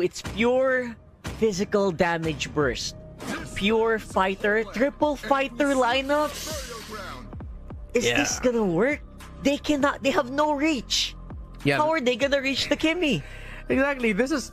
it's pure physical damage burst. Pure fighter, triple fighter lineup. Is this gonna work? They cannot. They have no reach. Yeah. How are they gonna reach the Kimmy? Exactly. This is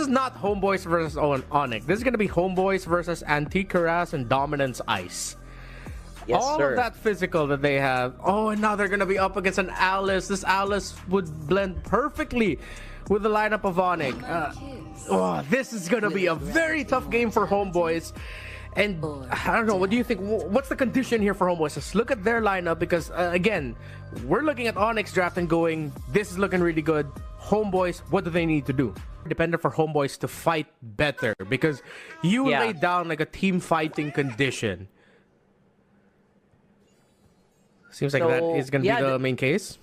not Homebois versus Onic. This is gonna be Homebois versus Antique Harass and Dominance Ice. Yes, all sir. of that physical that they have. Oh, and now they're gonna be up against an Alice. This Alice would blend perfectly with the lineup of Onic. This is gonna be a very tough game for Homebois. And I don't know, what do you think? What's the condition here for Homebois? Just look at their lineup, because again, we're looking at Onyx draft and going, this is looking really good. Homebois, what do they need to do? Dependent for Homebois to fight better, because you laid down like a team fighting condition. Seems like that is going to be the main case.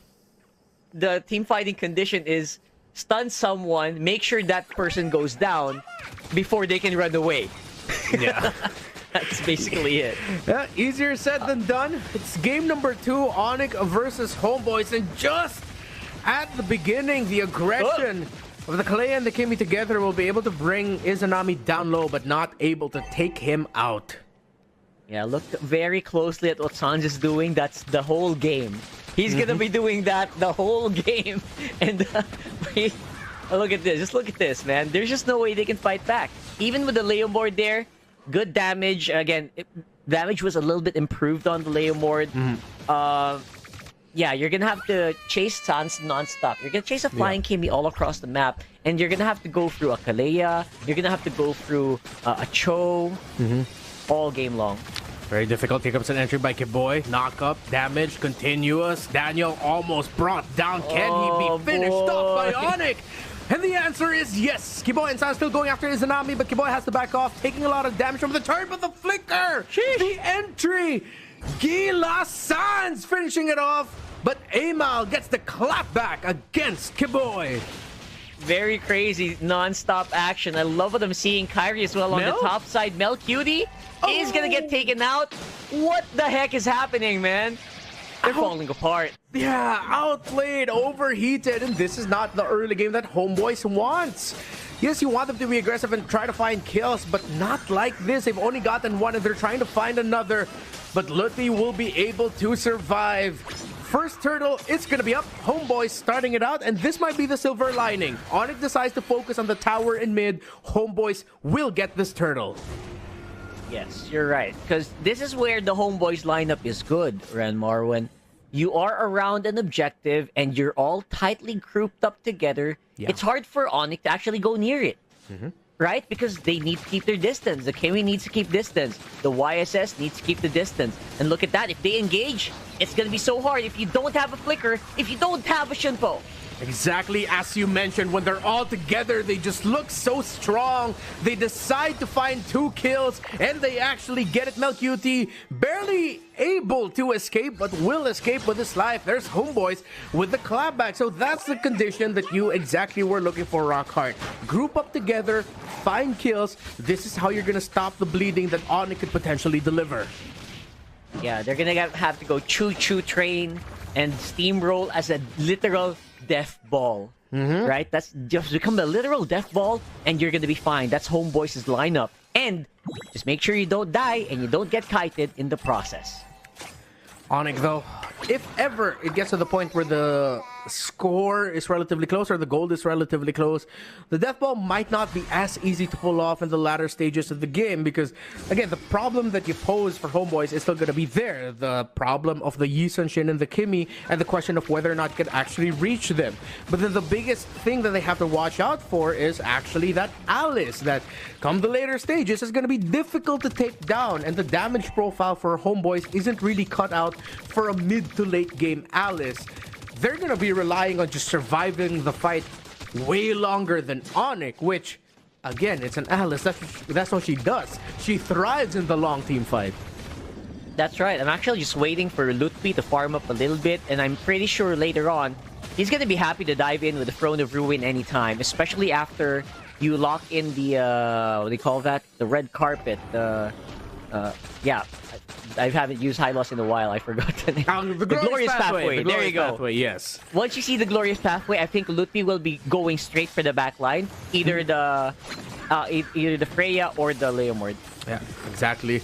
The team fighting condition is stun someone, make sure that person goes down before they can run away. Yeah. That's basically it. Yeah, easier said than done. It's game number 2, Onic versus Homebois, and just at the beginning, the aggression of the Kalea and the Kimmy together will be able to bring Izanami down low, but not able to take him out. Yeah, look very closely at what Sans is doing. That's the whole game. He's gonna be doing that the whole game. And look at this. Just look at this, man. There's just no way they can fight back. Even with the Leo board there, good damage. Again, damage was a little bit improved on the Leo board. Yeah, you're gonna have to chase Sans non-stop. You're gonna chase a flying Kimmy all across the map, and you're gonna have to go through a Kalea. You're gonna have to go through a Cho all game long. Very difficult. Here comes an entry by Kiboy. Knock up, damage, continuous. Daniel almost brought down. Can he be finished off by Onic? And the answer is yes. Kiboy and Sans still going after Izanami, but Kiboy has to back off, taking a lot of damage from the turn, but the flicker! Sheesh. The entry! Gila Sans finishing it off, but Amal gets the clap back against Kiboy. Very crazy non-stop action. I love what I'm seeing. Kyrie as well on the top side. Mel Cutie is gonna get taken out. What the heck is happening, man? They're falling apart. Yeah, outplayed, overheated, and this is not the early game that Homebois wants. Yes, you want them to be aggressive and try to find kills, but not like this. They've only gotten one and they're trying to find another, but Luthi will be able to survive. First turtle, it's gonna be up. Homebois starting it out, and this might be the silver lining. Onic decides to focus on the tower in mid. Homebois will get this turtle. Yes, you're right. Because this is where the Homebois lineup is good, Renmar. When you are around an objective and you're all tightly grouped up together, it's hard for Onic to actually go near it. Right? Because they need to keep their distance. The Kimmy needs to keep distance. The YSS needs to keep the distance. And look at that. If they engage, it's going to be so hard if you don't have a flicker, if you don't have a Shunpo. Exactly as you mentioned, when they're all together, they just look so strong. They decide to find 2 kills, and they actually get it. Melcuti barely able to escape, but will escape with his life. There's Homebois with the clapback. So that's the condition that you exactly were looking for, Rockhart. Group up together, find kills. This is how you're going to stop the bleeding that Onic could potentially deliver. Yeah, they're going to have to go choo-choo train and steamroll as a literal death ball, right? That's just become a literal death ball, and you're gonna be fine. That's Homebois' lineup, and just make sure you don't die and you don't get kited in the process. Onic, though, if ever it gets to the point where the score is relatively close or the gold is relatively close, the death ball might not be as easy to pull off in the latter stages of the game, because again, the problem that you pose for Homebois is still going to be there. The problem of the Yi Sun-shin and the Kimmy, and the question of whether or not you can actually reach them. But then the biggest thing that they have to watch out for is actually that Alice, that come the later stages is going to be difficult to take down, and the damage profile for Homebois isn't really cut out for a mid to late game Alice. They're going to be relying on just surviving the fight way longer than Onic, which, again, it's an Alice. That's what she does. She thrives in the long team fight. That's right. I'm actually just waiting for Lutfi to farm up a little bit, and I'm pretty sure later on, he's going to be happy to dive in with the Throne of Ruin anytime, especially after you lock in the, what do you call that? The red carpet. Yeah. I haven't used high loss in a while. I forgot the name. The Glorious Pathway. There you go. Pathway, yes. Once you see the Glorious Pathway, I think Lutpi will be going straight for the back line. Either the Freya or the Leomord. Yeah, exactly.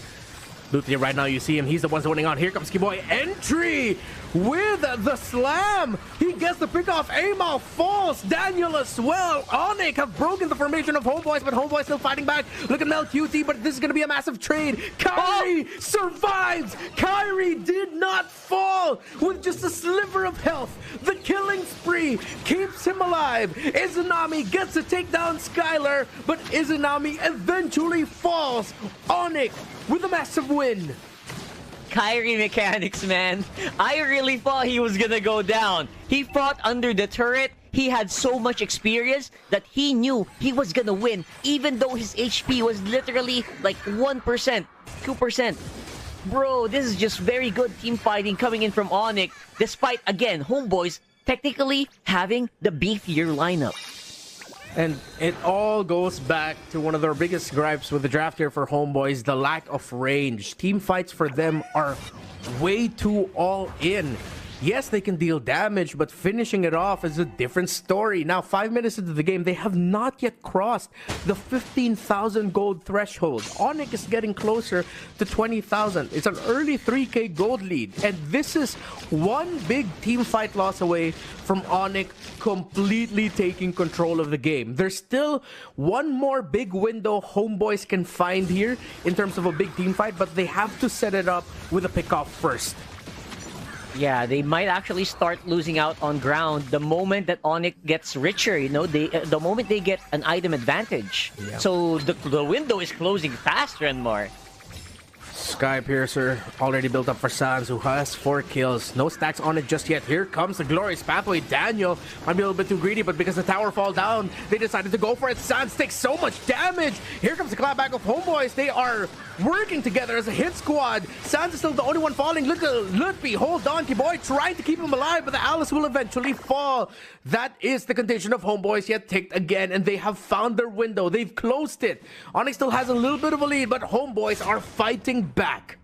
Lutpi right now, you see him. He's the one zoning on. Here comes Homebois. Entry with the slam. He gets the pick off. Amal falls. Daniel as well. Onic have broken the formation of Homebois, but Homebois still fighting back. Look at Mel QT, but this is going to be a massive trade. Kyrie survives. Kyrie did not fall with just a sliver of health. The killing spree keeps him alive. Izanami gets to take down Skylar, but Izanami eventually falls. Onic with a massive win. Kyrie mechanics, man. I really thought he was gonna go down. He fought under the turret. He had so much experience that he knew he was gonna win, even though his HP was literally like 1%, 2%. Bro, this is just very good team fighting coming in from Onic, despite, again, Homebois technically having the beefier lineup. And it all goes back to one of their biggest gripes with the draft here for Homebois, the lack of range. Team fights for them are way too all in. Yes, they can deal damage, but finishing it off is a different story. Now, 5 minutes into the game, they have not yet crossed the 15,000 gold threshold. Onic is getting closer to 20,000. It's an early 3K gold lead. And this is one big team fight loss away from Onic completely taking control of the game. There's still one more big window Homebois can find here in terms of a big team fight, but they have to set it up with a pickoff first. Yeah, they might actually start losing out on ground the moment that Onic gets richer, you know, the moment they get an item advantage. Yeah. So the window is closing faster and more. Sky Piercer already built up for Sans, who has 4 kills. No stacks on it just yet. Here comes the Glorious Pathway. Daniel might be a little bit too greedy, but because the tower fall down, they decided to go for it. Sans takes so much damage. Here comes the clapback of Homebois. They are working together as a hit squad. Sans is still the only one falling. Look at Lutpi. Hold on, Boy, trying to keep him alive, but the Alice will eventually fall. That is the condition of Homebois yet ticked again, and they have found their window. They've closed it. Onyx still has a little bit of a lead, but Homebois are fighting back.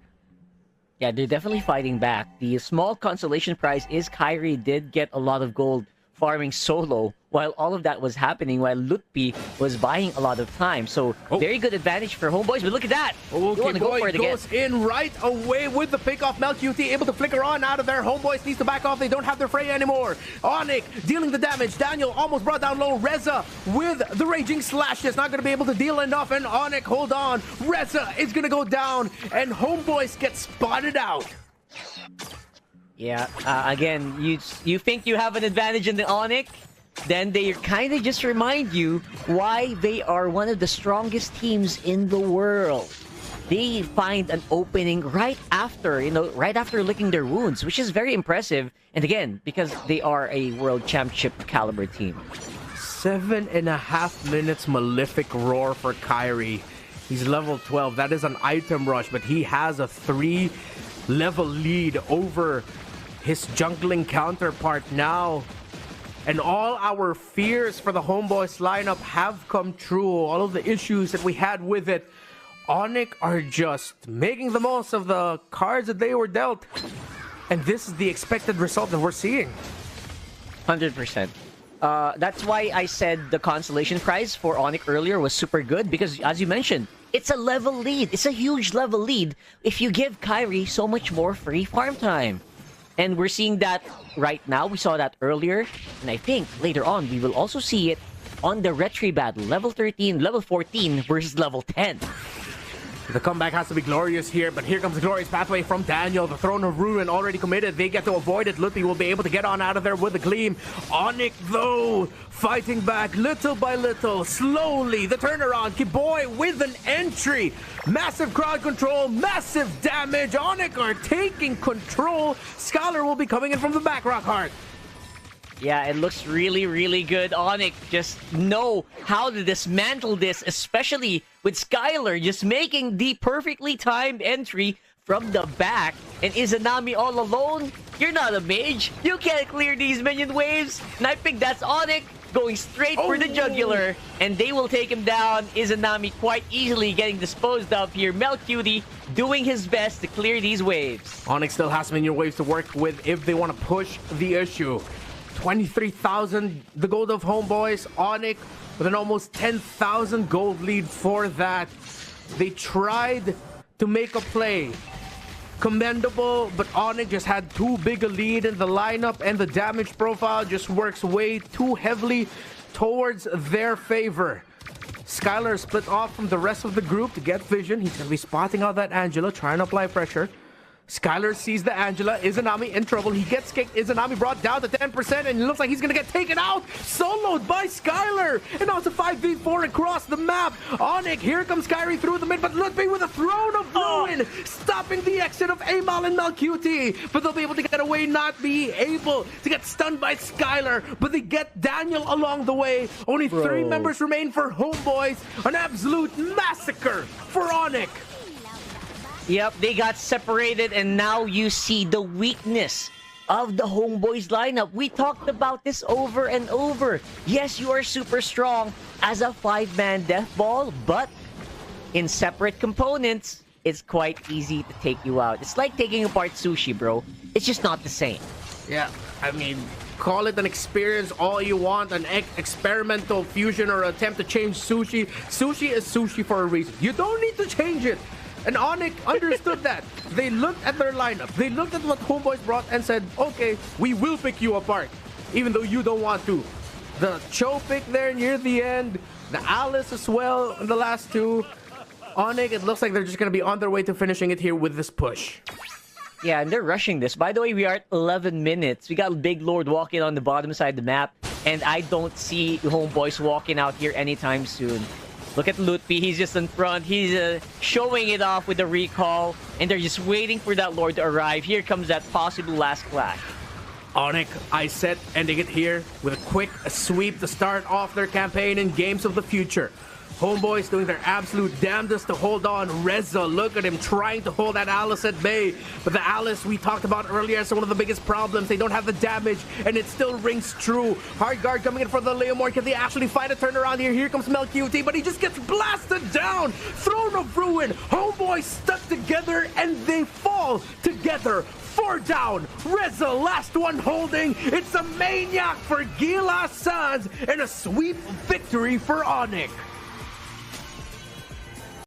Yeah, they're definitely fighting back. The small consolation prize is Kyrie did get a lot of gold farming solo while all of that was happening, while Lutpi was buying a lot of time. So very good advantage for Homebois, but look at that. Okay, Boy goes in right away with the pick off. MelQT able to flicker on out of there. Homebois needs to back off. They don't have their Freya anymore. Onic dealing the damage. Daniel almost brought down low. Reza with the raging slashes, not going to be able to deal enough. And Onic, hold on. Reza is going to go down, and Homebois gets spotted out. Yeah, again, you think you have an advantage in the Onic, then they kind of just remind you why they are one of the strongest teams in the world. They find an opening right after, right after licking their wounds, which is very impressive. And again, because they are a world championship caliber team. 7.5 minutes Malefic Roar for Kyrie. He's level 12. That is an item rush, but he has a 3-level lead over his jungling counterpart now. And all our fears for the Homebois lineup have come true. All of the issues that we had with it, Onic are just making the most of the cards that they were dealt. And this is the expected result that we're seeing. 100%. That's why I said the consolation prize for Onic earlier was super good, because as you mentioned, it's a level lead. It's a huge level lead if you give Kyrie so much more free farm time. And we're seeing that right now. We saw that earlier. And I think later on, we will also see it on the Retri battle. Level 13, level 14 versus level 10. The comeback has to be glorious here, but here comes the Glorious Pathway from Daniel. The Throne of Ruin already committed. They get to avoid it. Lutpi will be able to get on out of there with a gleam. Onic, though, fighting back little by little, slowly. The turnaround. Kiboy with an entry. Massive crowd control, massive damage. Onic are taking control. Scholar will be coming in from the back, Rockhart. Yeah, it looks really, really good. Onic just know how to dismantle this, especially with Skylar just making the perfectly timed entry from the back. And Izanami all alone? You're not a mage. You can't clear these minion waves. And I think that's Onic going straight for the jugular, and they will take him down. Izanami quite easily getting disposed of here. Melcutie doing his best to clear these waves. Onic still has minion waves to work with if they want to push the issue. 23,000, the gold of Homebois. Onic with an almost 10,000 gold lead for that. They tried to make a play. Commendable, but Onic just had too big a lead in the lineup, and the damage profile just works way too heavily towards their favor. Skylar split off from the rest of the group to get vision. He's going to be spotting out that Angela, trying to apply pressure. Skylar sees the Angela. Izanami in trouble. He gets kicked. Izanami brought down to 10%, and it looks like he's going to get taken out. Soloed by Skylar. And now it's a 5v4 across the map. Onic, here comes Kyrie through the mid, but Ludwig with a Throne of Ruin, stopping the exit of Amal and Melcutie. But they'll be able to get away, not be able to get stunned by Skylar. But they get Daniel along the way. Only 3 members remain for Homebois. An absolute massacre for Onic. Yep, they got separated, and now you see the weakness of the Homebois lineup. We talked about this over and over. Yes, you are super strong as a 5-man death ball, but in separate components, it's quite easy to take you out. It's like taking apart sushi, bro. It's just not the same. Yeah, I mean, call it an experience all you want, an experimental fusion or attempt to change sushi. Sushi is sushi for a reason. You don't need to change it. And Onic understood that. They looked at their lineup. They looked at what Homebois brought and said, okay, we will pick you apart, even though you don't want to. The Cho pick there near the end, the Alice as well in the last 2. Onic, it looks like they're just going to be on their way to finishing it here with this push. Yeah, and they're rushing this. By the way, we are at 11 minutes. We got Big Lord walking on the bottom side of the map, and I don't see Homebois walking out here anytime soon. Look at Lutfi, he's just in front. He's showing it off with the recall, and they're just waiting for that Lord to arrive. Here comes that possible last clash. Onic, I said, ending it here with a quick sweep to start off their campaign in Games of the Future. Homebois doing their absolute damnedest to hold on. Reza, look at him trying to hold that Alice at bay. But the Alice we talked about earlier is one of the biggest problems. They don't have the damage, and it still rings true. Hard guard coming in for the Leomord. Can they actually find a turnaround here? Here comes Melcutie, but he just gets blasted down. Throne of Ruin. Homebois stuck together, and they fall together. 4 down. Reza, last one holding. It's a maniac for Gila Sands, and a sweep victory for Onic.